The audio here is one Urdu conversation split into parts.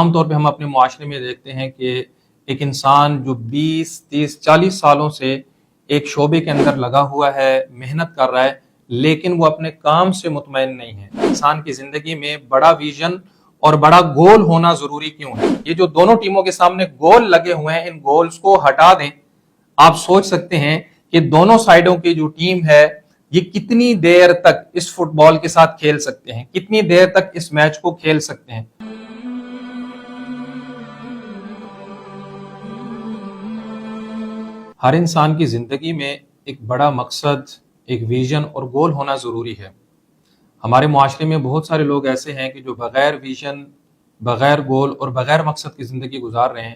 عام طور پہ ہم اپنے معاشرے میں دیکھتے ہیں کہ ایک انسان جو 20 30 40 سالوں سے ایک شعبے کے اندر لگا ہوا ہے، محنت کر رہا ہے، لیکن وہ اپنے کام سے مطمئن نہیں ہے۔ انسان کی زندگی میں بڑا ویژن اور بڑا گول ہونا ضروری کیوں ہے؟ یہ جو دونوں ٹیموں کے سامنے گول لگے ہوئے ہیں، ان گولز کو ہٹا دیں۔ آپ سوچ سکتے ہیں کہ دونوں سائیڈوں کی جو ٹیم ہے یہ کتنی دیر تک اس فٹ بال کے ساتھ کھیل سکتے ہیں، کتنی دیر تک اس میچ کو کھیل سکتے ہیں۔ ہر انسان کی زندگی میں ایک بڑا مقصد، ایک ویژن اور گول ہونا ضروری ہے۔ ہمارے معاشرے میں بہت سارے لوگ ایسے ہیں کہ جو بغیر ویژن، بغیر گول اور بغیر مقصد کی زندگی گزار رہے ہیں،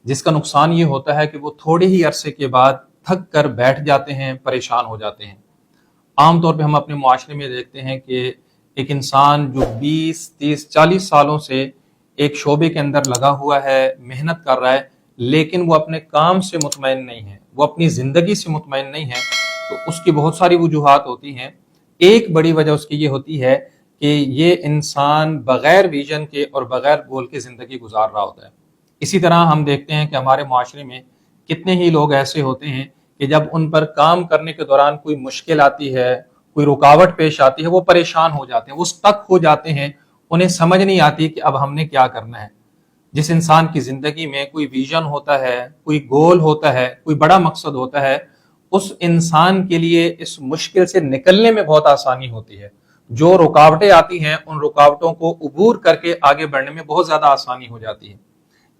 جس کا نقصان یہ ہوتا ہے کہ وہ تھوڑے ہی عرصے کے بعد تھک کر بیٹھ جاتے ہیں، پریشان ہو جاتے ہیں۔ عام طور پہ ہم اپنے معاشرے میں دیکھتے ہیں کہ ایک انسان جو 20 30 40 سالوں سے ایک شعبے کے اندر لگا ہوا ہے، محنت کر رہا ہے، لیکن وہ اپنے کام سے مطمئن نہیں ہے، وہ اپنی زندگی سے مطمئن نہیں ہے، تو اس کی بہت ساری وجوہات ہوتی ہیں۔ ایک بڑی وجہ اس کی یہ ہوتی ہے کہ یہ انسان بغیر ویژن کے اور بغیر گول کے زندگی گزار رہا ہوتا ہے۔ اسی طرح ہم دیکھتے ہیں کہ ہمارے معاشرے میں کتنے ہی لوگ ایسے ہوتے ہیں کہ جب ان پر کام کرنے کے دوران کوئی مشکل آتی ہے، کوئی رکاوٹ پیش آتی ہے، وہ پریشان ہو جاتے ہیں، وہ اسٹک ہو جاتے ہیں، انہیں سمجھ نہیں آتی کہ اب ہم نے کیا کرنا ہے۔ جس انسان کی زندگی میں کوئی ویژن ہوتا ہے، کوئی گول ہوتا ہے، کوئی بڑا مقصد ہوتا ہے، اس انسان کے لیے اس مشکل سے نکلنے میں بہت آسانی ہوتی ہے۔ جو رکاوٹیں آتی ہیں، ان رکاوٹوں کو عبور کر کے آگے بڑھنے میں بہت زیادہ آسانی ہو جاتی ہے۔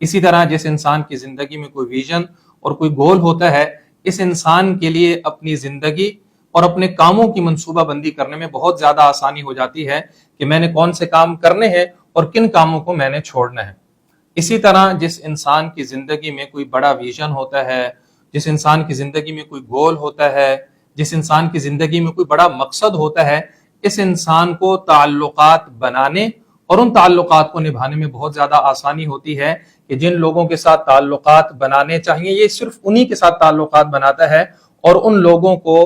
اسی طرح جس انسان کی زندگی میں کوئی ویژن اور کوئی گول ہوتا ہے، اس انسان کے لیے اپنی زندگی اور اپنے کاموں کی منصوبہ بندی کرنے میں بہت زیادہ آسانی ہو جاتی ہے کہ میں نے کون سے کام کرنے ہیں اور کن کاموں کو میں نے چھوڑنا ہے۔ اسی طرح جس انسان کی زندگی میں کوئی بڑا ویژن ہوتا ہے، جس انسان کی زندگی میں کوئی گول ہوتا ہے، جس انسان کی زندگی میں کوئی بڑا مقصد ہوتا ہے، اس انسان کو تعلقات بنانے اور ان تعلقات کو نبھانے میں بہت زیادہ آسانی ہوتی ہے کہ جن لوگوں کے ساتھ تعلقات بنانے چاہیے، یہ صرف انہی کے ساتھ تعلقات بناتا ہے اور ان لوگوں کو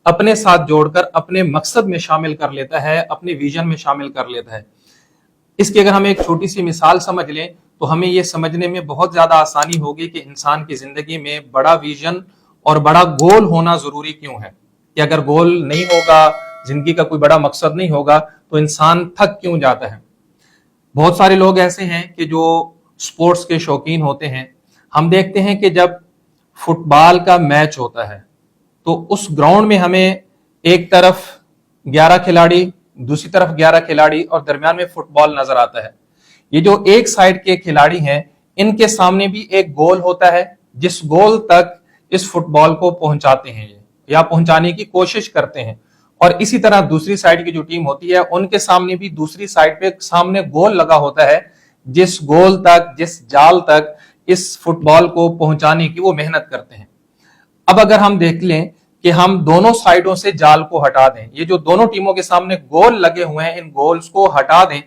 اپنے ساتھ جوڑ کر اپنے مقصد میں شامل کر لیتا ہے، اپنے ویژن میں شامل کر لیتا ہے۔ اس کی اگر ہم ایک چھوٹی سی مثال سمجھ لیں تو ہمیں یہ سمجھنے میں بہت زیادہ آسانی ہوگی کہ انسان کی زندگی میں بڑا ویژن اور بڑا گول ہونا ضروری کیوں ہے، کہ اگر گول نہیں ہوگا، زندگی کا کوئی بڑا مقصد نہیں ہوگا تو انسان تھک کیوں جاتا ہے۔ بہت سارے لوگ ایسے ہیں کہ جو سپورٹس کے شوقین ہوتے ہیں۔ ہم دیکھتے ہیں کہ جب فٹ بال کا میچ ہوتا ہے تو اس گراؤنڈ میں ہمیں ایک طرف 11 کھلاڑی، دوسری طرف 11 کھلاڑی اور درمیان میں فٹ بال نظر آتا ہے۔ یہ جو ایک سائیڈ کے کھلاڑی ہیں، ان کے سامنے بھی ایک گول ہوتا ہے، جس گول تک اس فٹ بال کو پہنچاتے ہیں یا پہنچانے کی کوشش کرتے ہیں۔ اور اسی طرح دوسری سائیڈ کی جو ٹیم ہوتی ہے، ان کے سامنے بھی دوسری سائیڈ پہ سامنے گول لگا ہوتا ہے، جس گول تک، جس جال تک اس فٹ بال کو پہنچانے کی وہ محنت کرتے ہیں۔ اب اگر ہم دیکھ لیں کہ ہم دونوں سائیڈوں سے جال کو ہٹا دیں، یہ جو دونوں ٹیموں کے سامنے گول لگے ہوئے ہیں، ان گولز کو ہٹا دیں،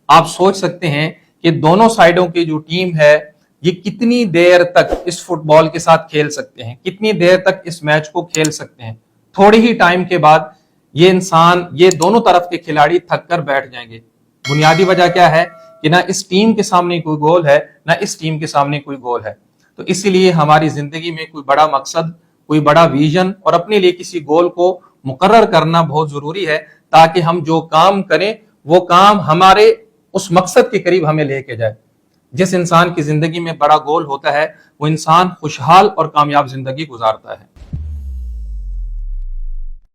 آپ سوچ سکتے ہیں کہ دونوں سائیڈوں کی جو ٹیم ہے یہ کتنی دیر تک اس فٹ بال کے ساتھ کھیل سکتے ہیں، کتنی دیر تک اس میچ کو کھیل سکتے ہیں۔ تھوڑی ہی ٹائم کے بعد یہ دونوں طرف کے کھلاڑی تھک کر بیٹھ جائیں گے۔ بنیادی وجہ کیا ہے کہ نہ اس ٹیم کے سامنے کوئی گول ہے، نہ اس ٹیم کے سامنے کوئی گول ہے۔ تو اسی لیے ہماری زندگی میں کوئی بڑا مقصد، کوئی بڑا ویژن اور اپنے لیے کسی گول کو مقرر کرنا بہت ضروری ہے، تاکہ ہم جو کام کریں وہ کام ہمارے اس مقصد کے قریب ہمیں لے کے جائے۔ جس انسان کی زندگی میں بڑا گول ہوتا ہے، وہ انسان خوشحال اور کامیاب زندگی گزارتا ہے۔